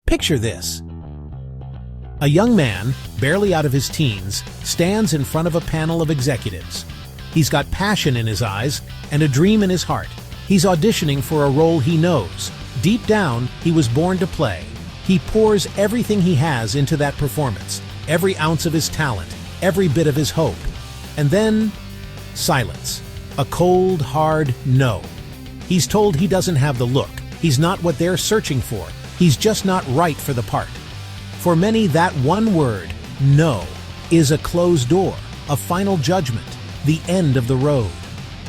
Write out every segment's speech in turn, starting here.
Picture this. A young man, barely out of his teens, stands in front of a panel of executives. He's got passion in his eyes and a dream in his heart. He's auditioning for a role he knows. Deep down, he was born to play. He pours everything he has into that performance, every ounce of his talent, every bit of his hope. And then, silence. A cold, hard no. He's told he doesn't have the look. He's not what they're searching for. He's just not right for the part. For many, that one word, no, is a closed door, a final judgment, the end of the road.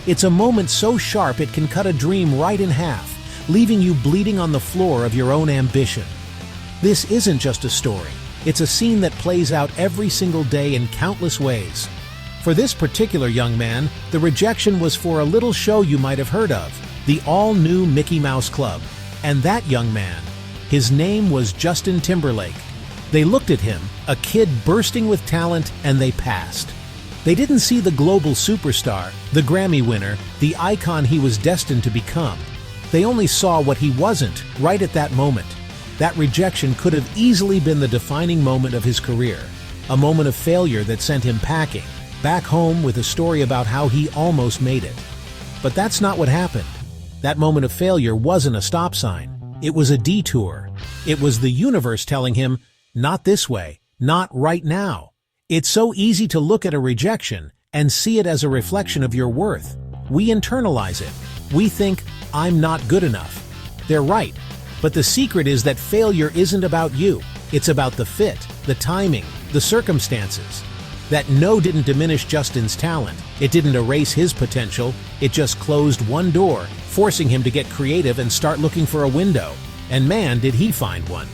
It's a moment so sharp it can cut a dream right in half, leaving you bleeding on the floor of your own ambition. This isn't just a story. It's a scene that plays out every single day in countless ways. For this particular young man, the rejection was for a little show you might have heard of, the all-new Mickey Mouse Club. And that young man, his name was Justin Timberlake. They looked at him, a kid bursting with talent, and they passed. They didn't see the global superstar, the Grammy winner, the icon he was destined to become. They only saw what he wasn't right at that moment. That rejection could have easily been the defining moment of his career, a moment of failure that sent him packing, back home with a story about how he almost made it. But that's not what happened. That moment of failure wasn't a stop sign. It was a detour. It was the universe telling him, not this way, not right now. It's so easy to look at a rejection and see it as a reflection of your worth. We internalize it. We think, I'm not good enough. They're right. But the secret is that failure isn't about you. It's about the fit, the timing, the circumstances. That no didn't diminish Justin's talent. It didn't erase his potential. It just closed one door, forcing him to get creative and start looking for a window. And man, did he find one.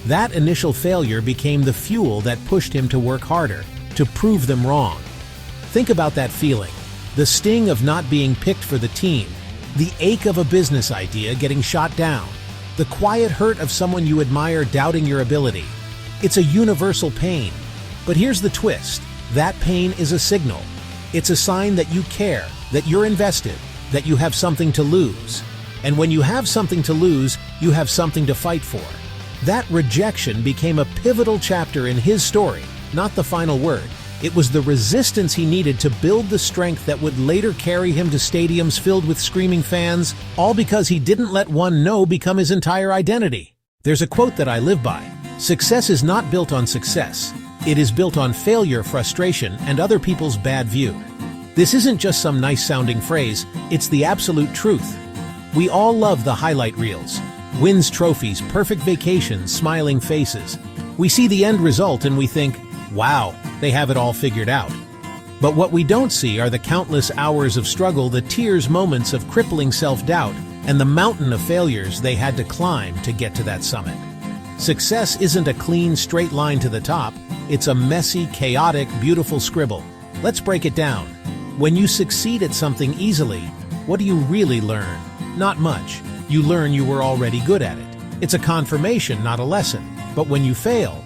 That initial failure became the fuel that pushed him to work harder, to prove them wrong. Think about that feeling. The sting of not being picked for the team. The ache of a business idea getting shot down. The quiet hurt of someone you admire doubting your ability. It's a universal pain. But here's the twist. That pain is a signal. It's a sign that you care, that you're invested, that you have something to lose. And when you have something to lose, you have something to fight for. That rejection became a pivotal chapter in his story, not the final word. It was the resistance he needed to build the strength that would later carry him to stadiums filled with screaming fans, all because he didn't let one no become his entire identity. There's a quote that I live by. Success is not built on success. It is built on failure, frustration, and other people's bad view. This isn't just some nice-sounding phrase, it's the absolute truth. We all love the highlight reels. Wins, trophies, perfect vacations, smiling faces. We see the end result and we think, wow, they have it all figured out. But what we don't see are the countless hours of struggle, the tears, moments of crippling self-doubt, and the mountain of failures they had to climb to get to that summit. Success isn't a clean, straight line to the top. It's a messy, chaotic, beautiful scribble. Let's break it down. When you succeed at something easily, what do you really learn? Not much. You learn you were already good at it. It's a confirmation, not a lesson. But when you fail,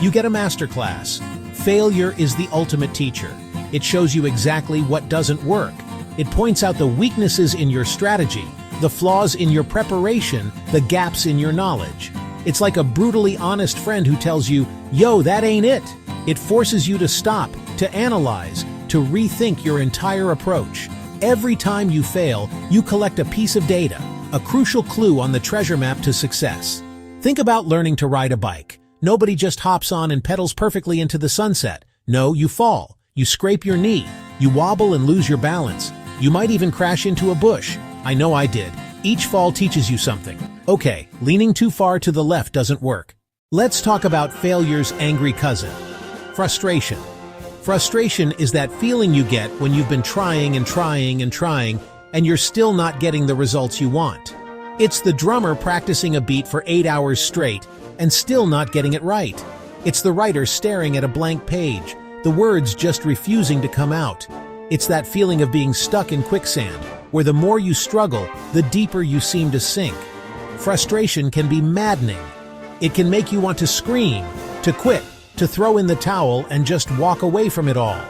you get a masterclass. Failure is the ultimate teacher. It shows you exactly what doesn't work. It points out the weaknesses in your strategy, the flaws in your preparation, the gaps in your knowledge. It's like a brutally honest friend who tells you, yo, that ain't it. It forces you to stop, to analyze, to rethink your entire approach. Every time you fail, you collect a piece of data, a crucial clue on the treasure map to success. Think about learning to ride a bike. Nobody just hops on and pedals perfectly into the sunset. No, you fall. You scrape your knee. You wobble and lose your balance. You might even crash into a bush. I know I did. Each fall teaches you something. Okay, leaning too far to the left doesn't work. Let's talk about failure's angry cousin. Frustration. Frustration is that feeling you get when you've been trying and trying and trying, and you're still not getting the results you want. It's the drummer practicing a beat for 8 hours straight and still not getting it right. It's the writer staring at a blank page, the words just refusing to come out. It's that feeling of being stuck in quicksand, where the more you struggle, the deeper you seem to sink. Frustration can be maddening. It can make you want to scream, to quit, to throw in the towel and just walk away from it all.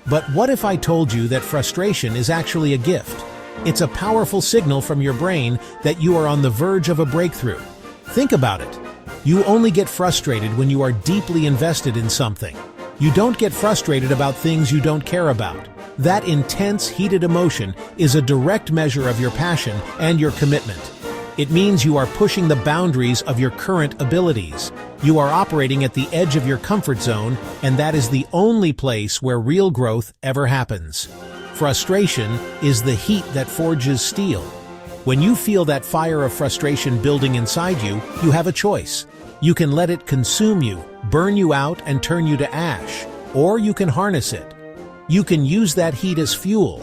But what if I told you that frustration is actually a gift? It's a powerful signal from your brain that you are on the verge of a breakthrough. Think about it. You only get frustrated when you are deeply invested in something. You don't get frustrated about things you don't care about. That intense, heated emotion is a direct measure of your passion and your commitment. It means you are pushing the boundaries of your current abilities. You are operating at the edge of your comfort zone, and that is the only place where real growth ever happens. Frustration is the heat that forges steel. When you feel that fire of frustration building inside you, you have a choice. You can let it consume you, burn you out, and turn you to ash, or you can harness it. You can use that heat as fuel.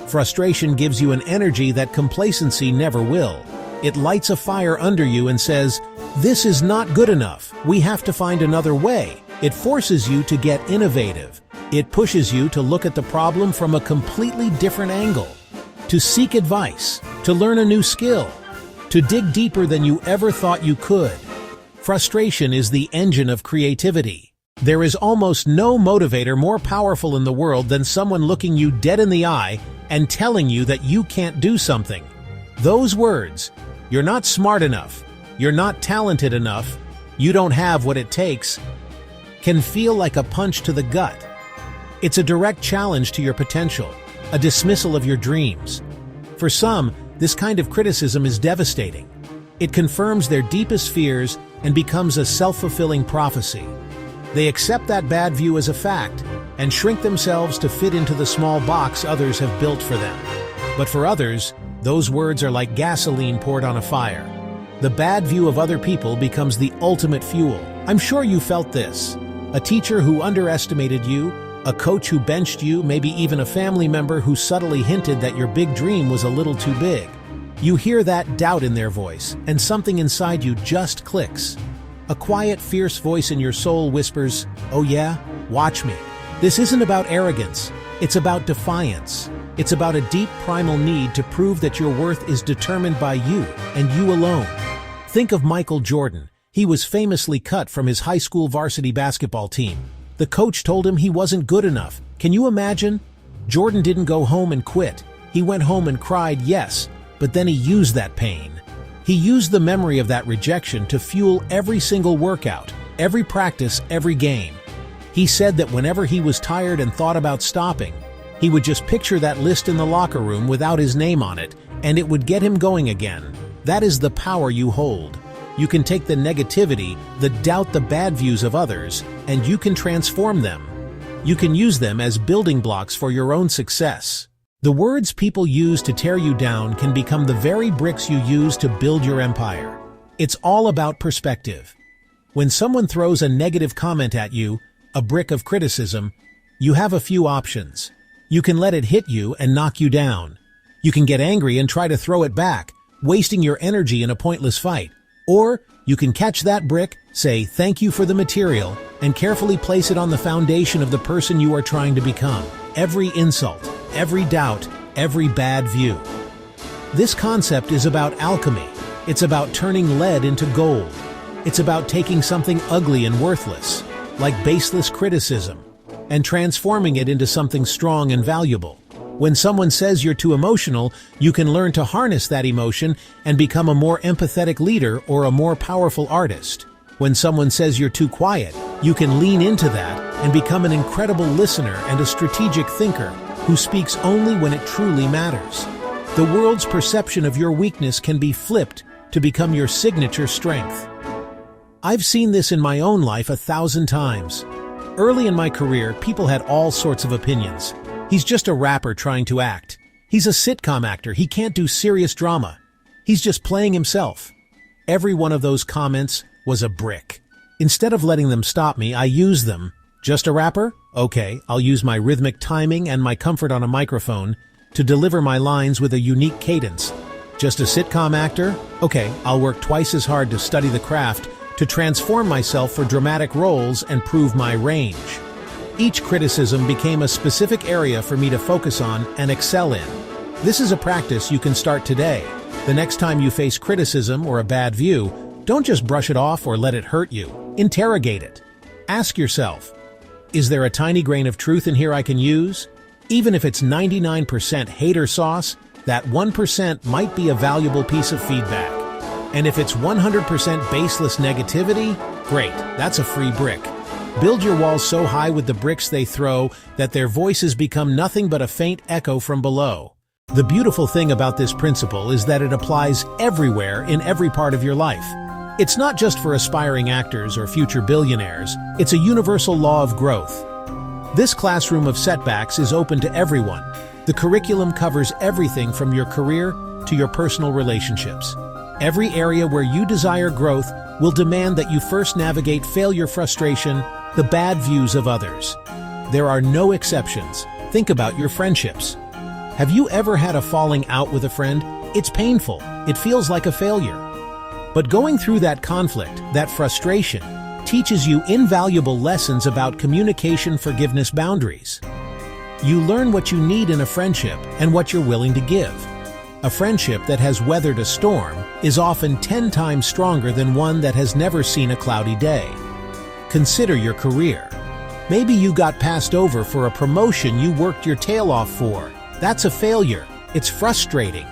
Frustration gives you an energy that complacency never will. It lights a fire under you and says, "This is not good enough. We have to find another way." It forces you to get innovative. It pushes you to look at the problem from a completely different angle, to seek advice, to learn a new skill, to dig deeper than you ever thought you could. Frustration is the engine of creativity. There is almost no motivator more powerful in the world than someone looking you dead in the eye and telling you that you can't do something. Those words, "You're not smart enough," "You're not talented enough," "You don't have what it takes," can feel like a punch to the gut. It's a direct challenge to your potential, a dismissal of your dreams. For some, this kind of criticism is devastating. It confirms their deepest fears and becomes a self-fulfilling prophecy. They accept that bad view as a fact and shrink themselves to fit into the small box others have built for them. But for others, those words are like gasoline poured on a fire. The bad view of other people becomes the ultimate fuel. I'm sure you felt this. A teacher who underestimated you, a coach who benched you, maybe even a family member who subtly hinted that your big dream was a little too big. You hear that doubt in their voice, and something inside you just clicks. A quiet, fierce voice in your soul whispers, "Oh yeah? Watch me." This isn't about arrogance. It's about defiance. It's about a deep primal need to prove that your worth is determined by you, and you alone. Think of Michael Jordan. He was famously cut from his high school varsity basketball team. The coach told him he wasn't good enough. Can you imagine? Jordan didn't go home and quit. He went home and cried, yes, but then he used that pain. He used the memory of that rejection to fuel every single workout, every practice, every game. He said that whenever he was tired and thought about stopping, he would just picture that list in the locker room without his name on it, and it would get him going again. That is the power you hold. You can take the negativity, the doubt, the bad views of others, and you can transform them. You can use them as building blocks for your own success. The words people use to tear you down can become the very bricks you use to build your empire. It's all about perspective. When someone throws a negative comment at you, a brick of criticism, you have a few options. You can let it hit you and knock you down. You can get angry and try to throw it back, wasting your energy in a pointless fight. Or you can catch that brick, say thank you for the material, and carefully place it on the foundation of the person you are trying to become. Every insult, every doubt, every bad view. This concept is about alchemy. It's about turning lead into gold. It's about taking something ugly and worthless, like baseless criticism, and transforming it into something strong and valuable. When someone says you're too emotional, you can learn to harness that emotion and become a more empathetic leader or a more powerful artist. When someone says you're too quiet, you can lean into that and become an incredible listener and a strategic thinker who speaks only when it truly matters. The world's perception of your weakness can be flipped to become your signature strength. I've seen this in my own life 1,000 times. Early in my career, people had all sorts of opinions. He's just a rapper trying to act. He's a sitcom actor. He can't do serious drama. He's just playing himself. Every one of those comments was a brick. Instead of letting them stop me, I used them. Just a rapper? Okay, I'll use my rhythmic timing and my comfort on a microphone to deliver my lines with a unique cadence. Just a sitcom actor? Okay, I'll work twice as hard to study the craft to transform myself for dramatic roles and prove my range. Each criticism became a specific area for me to focus on and excel in. This is a practice you can start today. The next time you face criticism or a bad view, don't just brush it off or let it hurt you. Interrogate it. Ask yourself, is there a tiny grain of truth in here I can use? Even if it's 99% hater sauce, that 1% might be a valuable piece of feedback. And if it's 100% baseless negativity, great, that's a free brick. Build your walls so high with the bricks they throw that their voices become nothing but a faint echo from below. The beautiful thing about this principle is that it applies everywhere in every part of your life. It's not just for aspiring actors or future billionaires, it's a universal law of growth. This classroom of setbacks is open to everyone. The curriculum covers everything from your career to your personal relationships. Every area where you desire growth will demand that you first navigate failure, frustration, the bad views of others. There are no exceptions. Think about your friendships. Have you ever had a falling out with a friend? It's painful. It feels like a failure. But going through that conflict, that frustration, teaches you invaluable lessons about communication, forgiveness, boundaries. You learn what you need in a friendship and what you're willing to give. A friendship that has weathered a storm is often 10 times stronger than one that has never seen a cloudy day. Consider your career. Maybe you got passed over for a promotion you worked your tail off for. That's a failure. It's frustrating.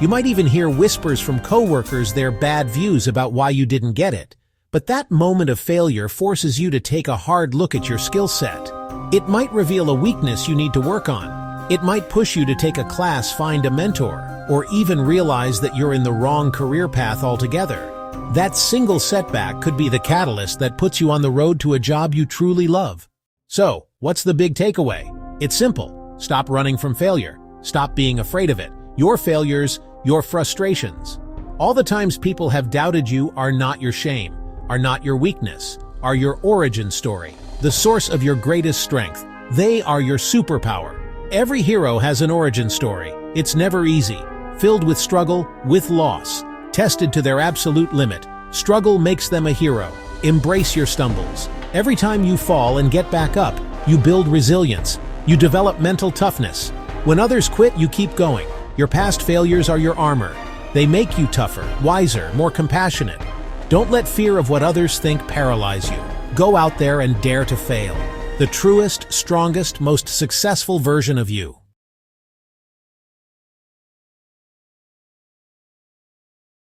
You might even hear whispers from coworkers, their bad views about why you didn't get it. But that moment of failure forces you to take a hard look at your skill set. It might reveal a weakness you need to work on. It might push you to take a class, find a mentor, or even realize that you're in the wrong career path altogether. That single setback could be the catalyst that puts you on the road to a job you truly love. So, what's the big takeaway? It's simple. Stop running from failure. Stop being afraid of it. Your failures, your frustrations. All the times people have doubted you are not your shame, are not your weakness, are your origin story, the source of your greatest strength. They are your superpower. Every hero has an origin story. It's never easy, filled with struggle, with loss. Tested to their absolute limit, struggle makes them a hero. Embrace your stumbles. Every time you fall and get back up, you build resilience. You develop mental toughness. When others quit, you keep going. Your past failures are your armor. They make you tougher, wiser, more compassionate. Don't let fear of what others think paralyze you. Go out there and dare to fail. The truest, strongest, most successful version of you.